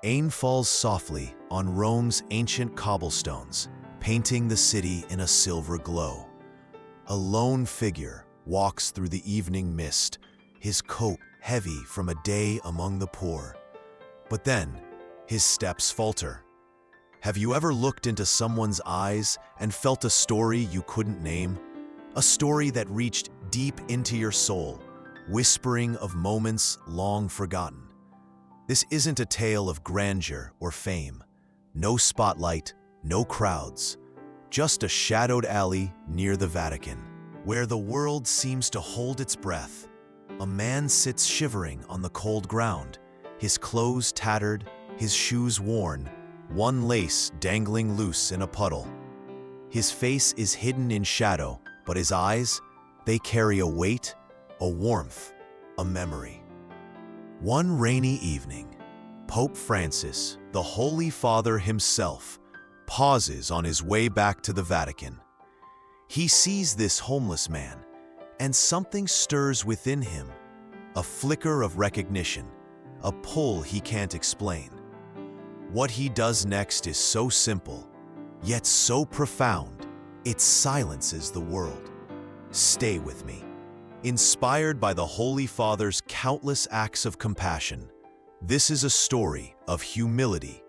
Rain falls softly on Rome's ancient cobblestones, painting the city in a silver glow. A lone figure walks through the evening mist, his coat heavy from a day among the poor. But then, his steps falter. Have you ever looked into someone's eyes and felt a story you couldn't name? A story that reached deep into your soul, whispering of moments long forgotten. This isn't a tale of grandeur or fame. No spotlight, no crowds. Just a shadowed alley near the Vatican, where the world seems to hold its breath. A man sits shivering on the cold ground, his clothes tattered, his shoes worn, one lace dangling loose in a puddle. His face is hidden in shadow, but his eyes, they carry a weight, a warmth, a memory. One rainy evening, Pope Francis, the Holy Father himself, pauses on his way back to the Vatican. He sees this homeless man, and something stirs within him, a flicker of recognition, a pull he can't explain. What he does next is so simple, yet so profound, it silences the world. Stay with me. Inspired by the Holy Father's countless acts of compassion, this is a story of humility,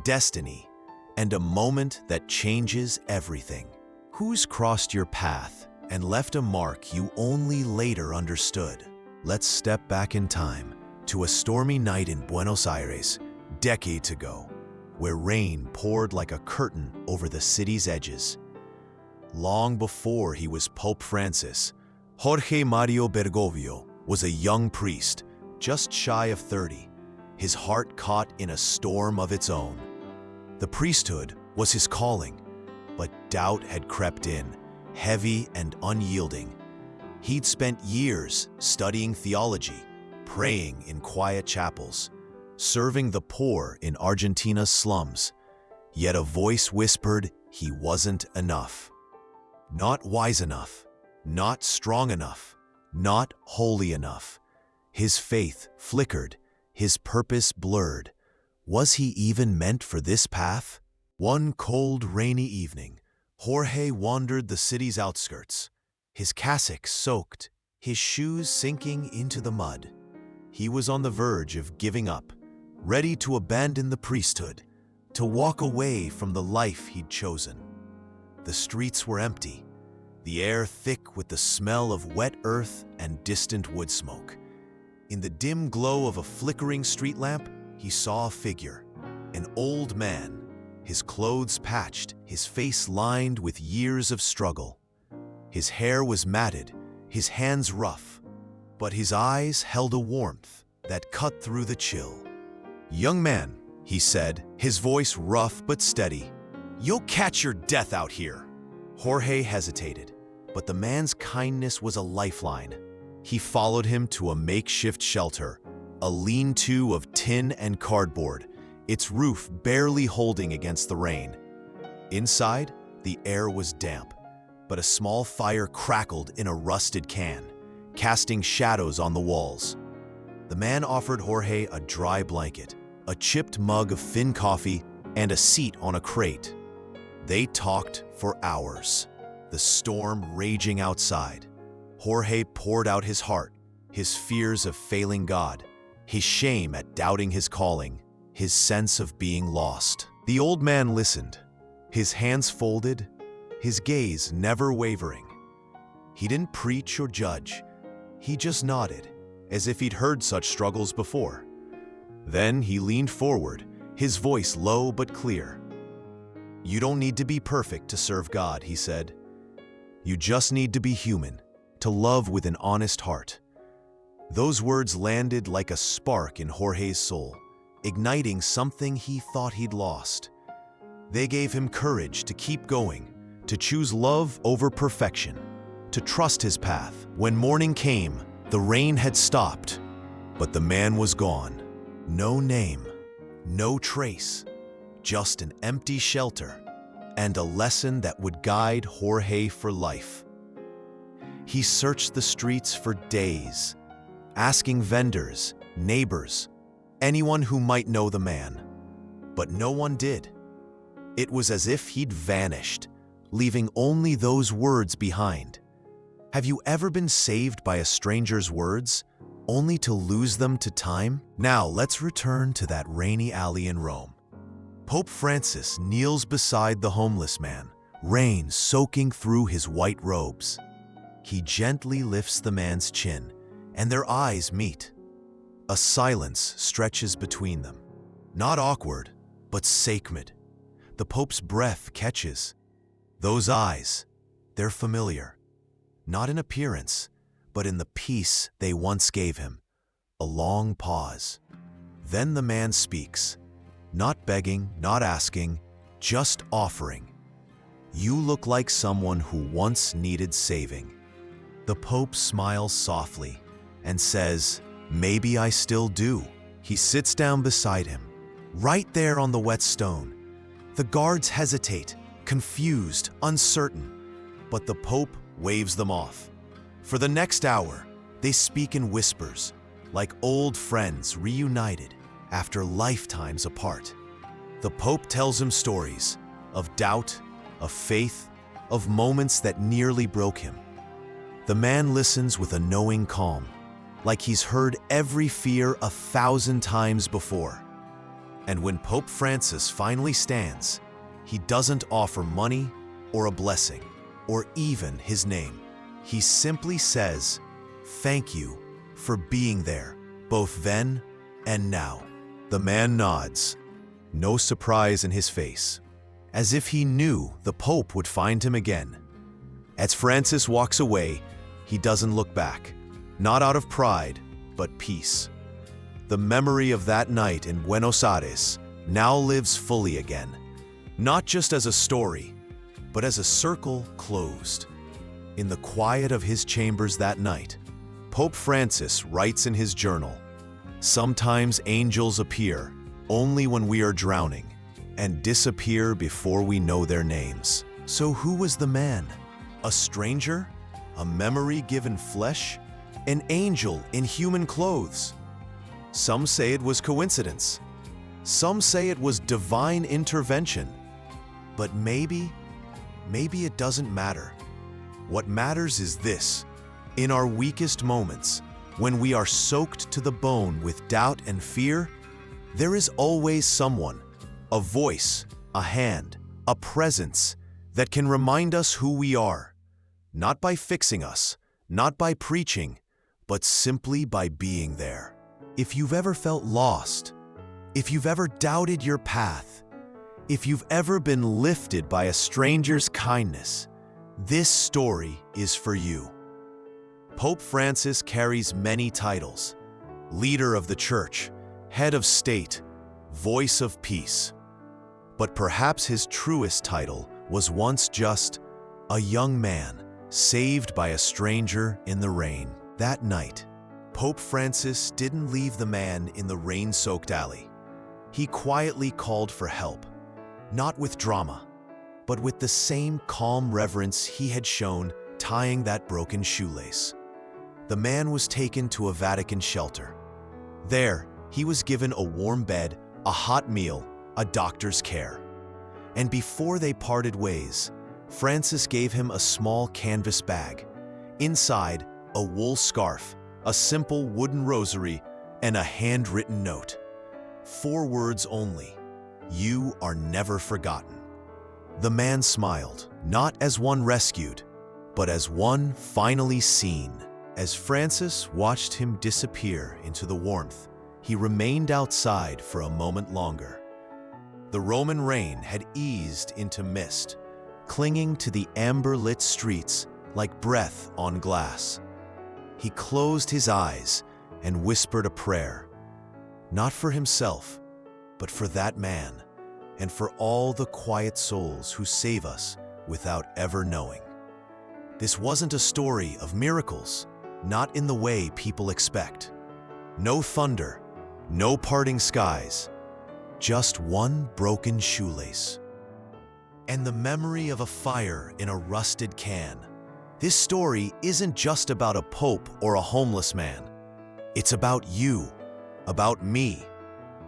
destiny, and a moment that changes everything. Who's crossed your path and left a mark you only later understood? Let's step back in time to a stormy night in Buenos Aires, decades ago, where rain poured like a curtain over the city's edges. Long before he was Pope Francis, Jorge Mario Bergoglio was a young priest, just shy of 30, his heart caught in a storm of its own. The priesthood was his calling, but doubt had crept in, heavy and unyielding. He'd spent years studying theology, praying in quiet chapels, serving the poor in Argentina's slums. Yet a voice whispered he wasn't enough. Not wise enough. Not strong enough, not holy enough. His faith flickered, his purpose blurred. Was he even meant for this path? One cold, rainy evening, Jorge wandered the city's outskirts, his cassock soaked, his shoes sinking into the mud. He was on the verge of giving up, ready to abandon the priesthood, to walk away from the life he'd chosen. The streets were empty, the air thick with the smell of wet earth and distant wood smoke. In the dim glow of a flickering street lamp, he saw a figure, an old man, his clothes patched, his face lined with years of struggle. His hair was matted, his hands rough, but his eyes held a warmth that cut through the chill. "Young man," he said, his voice rough but steady, "you'll catch your death out here." Jorge hesitated, but the man's kindness was a lifeline. He followed him to a makeshift shelter, a lean-to of tin and cardboard, its roof barely holding against the rain. Inside, the air was damp, but a small fire crackled in a rusted can, casting shadows on the walls. The man offered Jorge a dry blanket, a chipped mug of thin coffee, and a seat on a crate. They talked for hours, the storm raging outside. Jorge poured out his heart, his fears of failing God, his shame at doubting his calling, his sense of being lost. The old man listened, his hands folded, his gaze never wavering. He didn't preach or judge. He just nodded, as if he'd heard such struggles before. Then he leaned forward, his voice low but clear. "You don't need to be perfect to serve God," he said. "You just need to be human, to love with an honest heart." Those words landed like a spark in Jorge's soul, igniting something he thought he'd lost. They gave him courage to keep going, to choose love over perfection, to trust his path. When morning came, the rain had stopped, but the man was gone. No name, no trace, just an empty shelter and a lesson that would guide Jorge for life. He searched the streets for days, asking vendors, neighbors, anyone who might know the man. But no one did. It was as if he'd vanished, leaving only those words behind. Have you ever been saved by a stranger's words, only to lose them to time? Now let's return to that rainy alley in Rome. Pope Francis kneels beside the homeless man, rain soaking through his white robes. He gently lifts the man's chin, and their eyes meet. A silence stretches between them. Not awkward, but sacred. The Pope's breath catches. Those eyes, they're familiar. Not in appearance, but in the peace they once gave him. A long pause. Then the man speaks. Not begging, not asking, just offering. You look like someone who once needed saving. The Pope smiles softly and says, "Maybe I still do." He sits down beside him, right there on the wet stone. The guards hesitate, confused, uncertain, but the Pope waves them off. For the next hour, they speak in whispers, like old friends reunited after lifetimes apart. The Pope tells him stories of doubt, of faith, of moments that nearly broke him. The man listens with a knowing calm, like he's heard every fear 1,000 times before. And when Pope Francis finally stands, he doesn't offer money or a blessing, or even his name. He simply says, "Thank you for being there, both then and now." The man nods, no surprise in his face, as if he knew the Pope would find him again. As Francis walks away, he doesn't look back, not out of pride, but peace. The memory of that night in Buenos Aires now lives fully again, not just as a story, but as a circle closed. In the quiet of his chambers that night, Pope Francis writes in his journal, "Sometimes angels appear only when we are drowning and disappear before we know their names." So who was the man? A stranger? A memory given flesh? An angel in human clothes? Some say it was coincidence. Some say it was divine intervention. But maybe it doesn't matter. What matters is this: in our weakest moments, when we are soaked to the bone with doubt and fear, there is always someone, a voice, a hand, a presence that can remind us who we are, not by fixing us, not by preaching, but simply by being there. If you've ever felt lost, if you've ever doubted your path, if you've ever been lifted by a stranger's kindness, this story is for you. Pope Francis carries many titles: leader of the church, head of state, voice of peace. But perhaps his truest title was once just a young man saved by a stranger in the rain. That night, Pope Francis didn't leave the man in the rain-soaked alley. He quietly called for help, not with drama, but with the same calm reverence he had shown tying that broken shoelace. The man was taken to a Vatican shelter. There, he was given a warm bed, a hot meal, a doctor's care. And before they parted ways, Francis gave him a small canvas bag. Inside, a wool scarf, a simple wooden rosary, and a handwritten note. 4 words only: "You are never forgotten." The man smiled, not as one rescued, but as one finally seen. As Francis watched him disappear into the warmth, he remained outside for a moment longer. The Roman rain had eased into mist, clinging to the amber-lit streets like breath on glass. He closed his eyes and whispered a prayer, not for himself, but for that man, and for all the quiet souls who save us without ever knowing. This wasn't a story of miracles, not in the way people expect. No thunder, no parting skies, just one broken shoelace. And the memory of a fire in a rusted can. This story isn't just about a pope or a homeless man. It's about you, about me,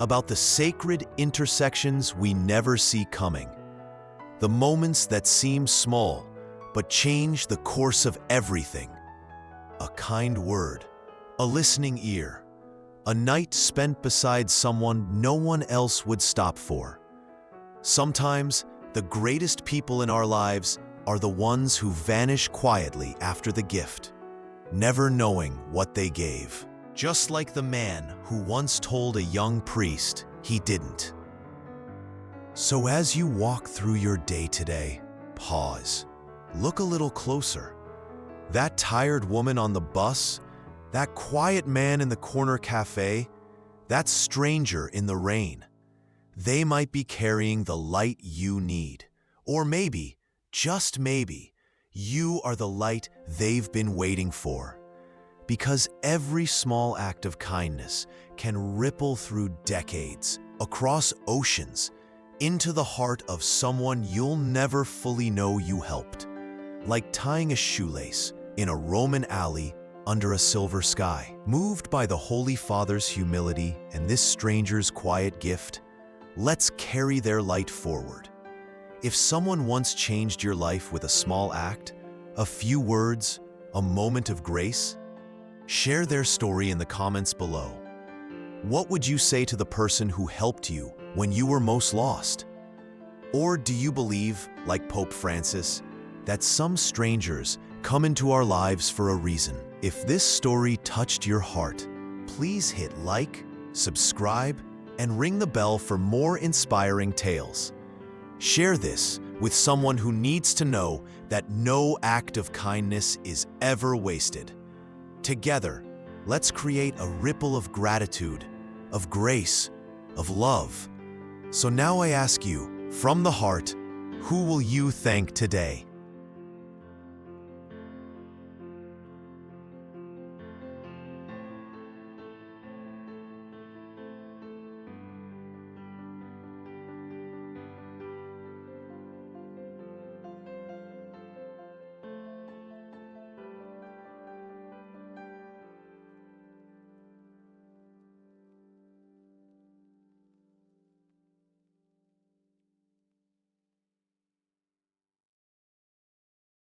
about the sacred intersections we never see coming, the moments that seem small but change the course of everything. A kind word, a listening ear, a night spent beside someone no one else would stop for. Sometimes, the greatest people in our lives are the ones who vanish quietly after the gift, never knowing what they gave. Just like the man who once told a young priest he didn't. So as you walk through your day today, pause. Look a little closer. That tired woman on the bus, that quiet man in the corner cafe, that stranger in the rain. They might be carrying the light you need. Or maybe, just maybe, you are the light they've been waiting for. Because every small act of kindness can ripple through decades, across oceans, into the heart of someone you'll never fully know you helped. Like tying a shoelace in a Roman alley under a silver sky. Moved by the Holy Father's humility and this stranger's quiet gift, let's carry their light forward. If someone once changed your life with a small act, a few words, a moment of grace, share their story in the comments below. What would you say to the person who helped you when you were most lost? Or do you believe, like Pope Francis, that some strangers come into our lives for a reason? If this story touched your heart, please hit like, subscribe, and ring the bell for more inspiring tales. Share this with someone who needs to know that no act of kindness is ever wasted. Together, let's create a ripple of gratitude, of grace, of love. So now I ask you, from the heart, who will you thank today?